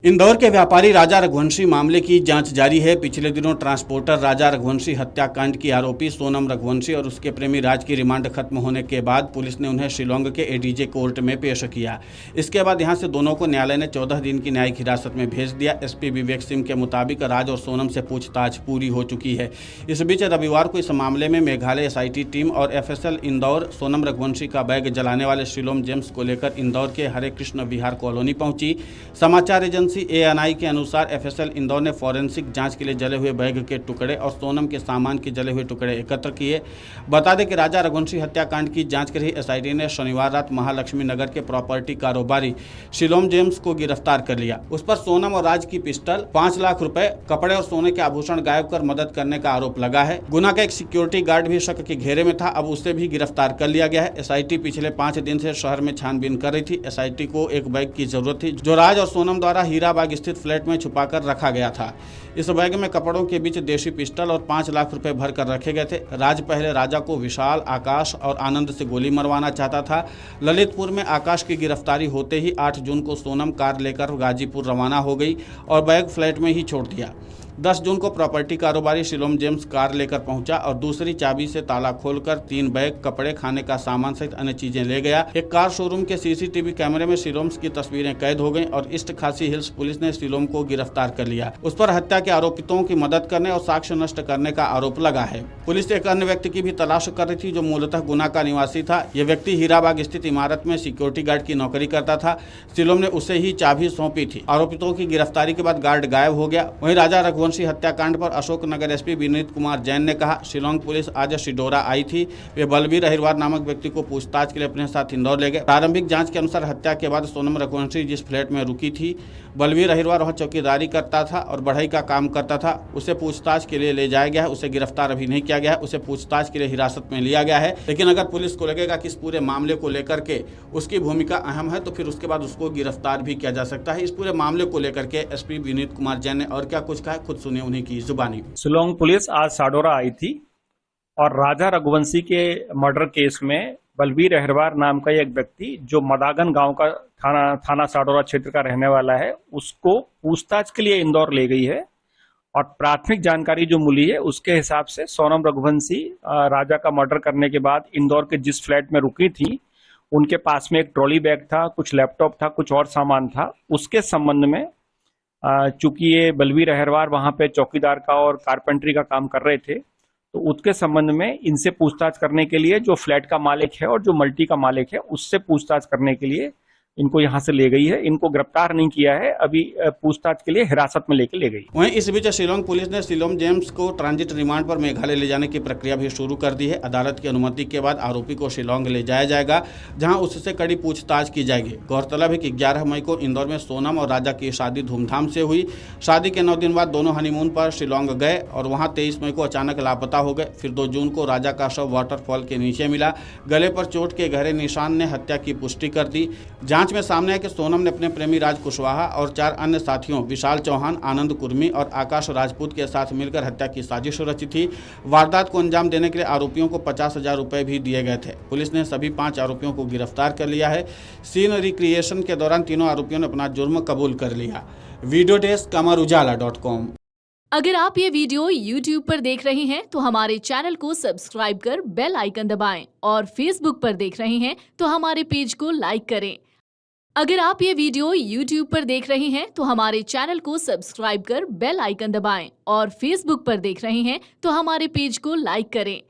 इंदौर के व्यापारी राजा रघुवंशी मामले की जांच जारी है। पिछले दिनों ट्रांसपोर्टर राजा रघुवंशी हत्याकांड की आरोपी सोनम रघुवंशी और उसके प्रेमी राज की रिमांड खत्म होने के बाद पुलिस ने उन्हें शिलोंग के एडीजे कोर्ट में पेश किया। इसके बाद यहां से दोनों को न्यायालय ने 14 दिन की न्यायिक हिरासत में भेज दिया। एसपी विवेक सिंह के मुताबिक राज और सोनम से पूछताछ पूरी हो चुकी है। इस बीच रविवार को इस मामले में मेघालय एसआईटी टीम और एफएसएल इंदौर सोनम रघुवंशी का बैग जलाने वाले शिलोम जेम्स को लेकर इंदौर के हरे कृष्ण विहार कॉलोनी पहुंची। समाचार एजेंसी एएनआई के अनुसार एफएसएल इंदौर ने फॉरेंसिक जांच के लिए जले हुए बैग के टुकड़े और सोनम के सामान के जले हुए टुकड़े एकत्र किए। बता दें कि राजा रघुवंशी हत्याकांड की जांच कर रही एसआईटी ने शनिवार रात महालक्ष्मी नगर के प्रॉपर्टी कारोबारी शिलोम जेम्स को गिरफ्तार कर लिया। उस पर सोनम और राज की पिस्टल, 5 लाख रुपए, कपड़े और सोने के आभूषण गायब कर मदद करने का आरोप लगा है। गुना का एक सिक्योरिटी गार्ड भी शक के घेरे में था, अब उसे भी गिरफ्तार कर लिया गया है। एसआईटी पिछले 5 दिन से शहर में छानबीन कर रही थी। एसआईटी को एक बैग की जरूरत थी जो राज और सोनम द्वारा हीराबाग स्थित फ्लैट में छुपाकर रखा गया था। इस बैग में कपड़ों के बीच देशी पिस्टल और 5 लाख रुपए भरकर रखे गए थे। राज पहले राजा को विशाल, आकाश और आनंद से गोली मरवाना चाहता था। ललितपुर में आकाश की गिरफ्तारी होते ही 8 जून को सोनम कार लेकर गाजीपुर रवाना हो गई और बैग फ्लैट में ही छोड़ दिया। 10 जून को प्रॉपर्टी कारोबारी शिलोम जेम्स कार लेकर पहुंचा और दूसरी चाबी से ताला खोलकर 3 बैग, कपड़े, खाने का सामान सहित अन्य चीजें ले गया। एक कार शोरूम के सीसीटीवी कैमरे में शिलोम्स की तस्वीरें कैद हो गईं और ईस्ट खासी हिल्स पुलिस ने शिलोम को गिरफ्तार कर लिया। उस पर हत्या के आरोपितों की मदद करने और साक्ष्य नष्ट करने का आरोप लगा है। पुलिस एक अन्य व्यक्ति की भी तलाश कर रही थी जो मूलतः गुना का निवासी था। यह व्यक्ति हीराबाग स्थित इमारत में सिक्योरिटी गार्ड की नौकरी करता था। शिलोम ने उसे ही चाबी सौंपी थी। आरोपितों की गिरफ्तारी के बाद गार्ड गायब हो गया। वहीं राजा रघुवंशी हत्याकांड पर अशोकनगर एसपी विनीत कुमार जैन ने कहा, शिलोंग पुलिस आज शिडोरा आई थी। वे बलबीर अहिरवार नामक व्यक्ति को पूछताछ के लिए अपने साथ इंदौर ले गए। प्रारंभिक जांच के अनुसार हत्या के बाद सोनम रघुवंशी जिस फ्लैट में रुकी थी, बलबीर अहिरवार वहां चौकीदारी करता था और बढ़ई का काम करता था। उसे पूछताछ के लिए ले जाया गया है। उसे गिरफ्तार अभी नहीं किया गया है। उसे पूछताछ के लिए हिरासत में लिया गया है। लेकिन अगर पुलिस को लगेगा कि इस पूरे मामले को लेकर के उसकी भूमिका अहम है तो फिर उसके बाद उसको गिरफ्तार भी किया जा सकता है। इस पूरे मामले को लेकर के एसपी विनीत कुमार जैन ने और क्या कुछ कहा, खुद सुनिए उन्हीं की जुबानी। शिलोंग पुलिस आज साडोरा आई थी और राजा रघुवंशी के मर्डर केस में बलबीर अहिरवार नाम का एक व्यक्ति जो मदागन गांव का थाना साडोरा क्षेत्र का रहने वाला है, उसको पूछताछ के लिए इंदौर ले गई है। और प्राथमिक जानकारी जो मिली है उसके हिसाब से सोनम रघुवंशी राजा का मर्डर करने के बाद इंदौर के जिस फ्लैट में रुकी थी, उनके पास में एक ट्रॉली बैग था, कुछ लैपटॉप था, कुछ और सामान था। उसके संबंध में चूंकि ये बलबीर अहिरवार वहां पे चौकीदार का और कारपेंटरी का काम कर रहे थे, तो उसके संबंध में इनसे पूछताछ करने के लिए जो फ्लैट का मालिक है और जो मल्टी का मालिक है उससे पूछताछ करने के लिए इनको यहां से ले गई है। इनको गिरफ्तार नहीं किया है, अभी पूछताछ के लिए हिरासत में लेके ले गई। वहीं इस बीच शिलोंग पुलिस ने शिलोम जेम्स को ट्रांजिट रिमांड पर मेघालय ले जाने की प्रक्रिया भी शुरू कर दी है। अदालत की अनुमति के बाद आरोपी को शिलोंग ले जाया जाएगा, जहां उससे कड़ी पूछताछ की जाएगी। गौरतलब है कि 11 मई को इंदौर में सोनम और राजा की शादी धूमधाम से हुई। शादी के 9 दिन बाद दोनों हनीमून पर शिलोंग गए और वहां 23 मई को अचानक लापता हो गए। फिर 2 जून को राजा का शव वाटरफॉल के नीचे मिला। गले पर चोट के गहरे निशान ने हत्या की पुष्टि कर दी। जांच में सामने है कि सोनम ने अपने प्रेमी राज कुशवाहा और 4 अन्य साथियों विशाल चौहान, आनंद कुर्मी और आकाश राजपूत के साथ मिलकर हत्या की साजिश रची थी। वारदात को अंजाम देने के लिए आरोपियों को 50,000 रुपए भी दिए गए थे। पुलिस ने सभी 5 आरोपियों को गिरफ्तार कर लिया है। सीन रिक्रिएशन के दौरान तीनों आरोपियों ने अपना जुर्म कबूल कर लिया। Video desk amarujala.com। अगर आप ये वीडियो YouTube पर देख रहे हैं तो हमारे चैनल को सब्सक्राइब कर बेल आइकन दबाएं और Facebook पर देख रहे हैं तो हमारे पेज को लाइक करें। अगर आप ये वीडियो YouTube पर देख रहे हैं तो हमारे चैनल को सब्सक्राइब कर बेल आइकन दबाएं और Facebook पर देख रहे हैं तो हमारे पेज को लाइक करें।